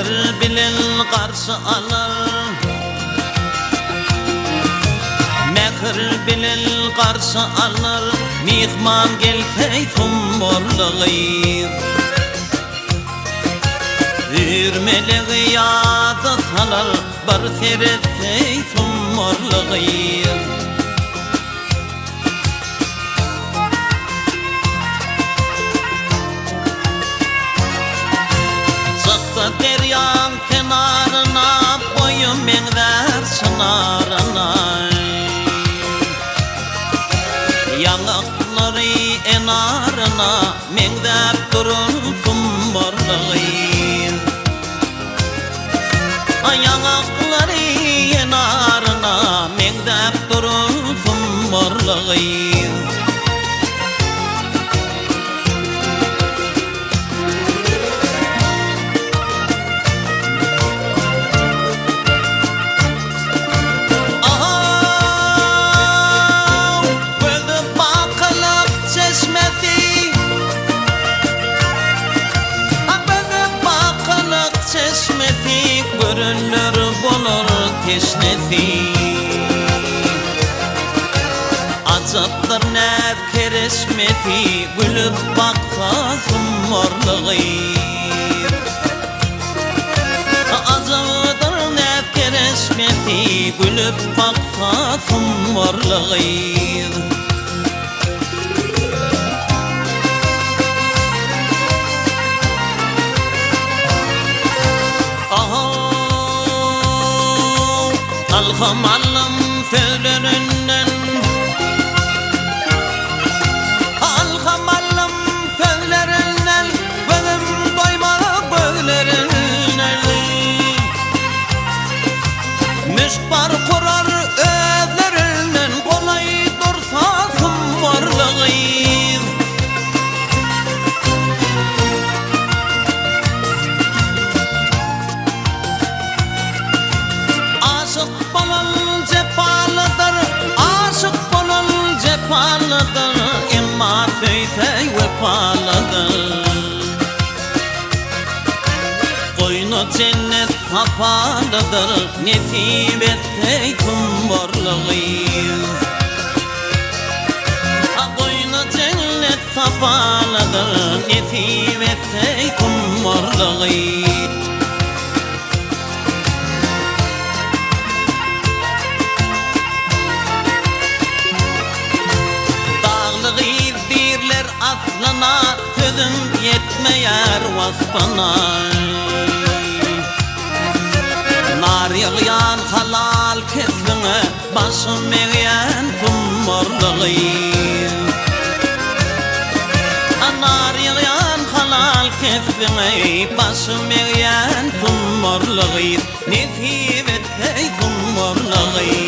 mehir bilen karşı alır, mehir bilen karşı alır, mihman gelse tumurluğu. Ürmeli yadı salar, bir seretse tumurluğu. Deryan kenarına boyun menler sınarına, yanakları enarına mengdep durun kumbarlığı. Yanakları enarına mengdep durun kumbarlığı. Görünür bulur teşnesi, azaplar nefker esmeti, gülüp baksa zumurluğu. Azaplar nefker esmeti, gülüp baksa zumurluğu. Alham alım fevlerinden, alham alım fevlerinden, benim doyma böylerinden. Müşbar kurar özlerinden, kolay dursa zumurluğu. Aşık bolun cepalıdır, aşık bolun cepalıdır, emma söyle vefalıdır. Koynu cennet safalıdır, nesip etse kumbarlığı. Koynu cennet safalıdır, nesip etse kumbarlığı. Aslına sözüm yetmeyer vasfına, nar yağyan halal kesbine, başım eğen kumbarlığı. Nar yağyan halal kesbine, başım eğen kumbarlığı. Nesip etse kumbarlığı.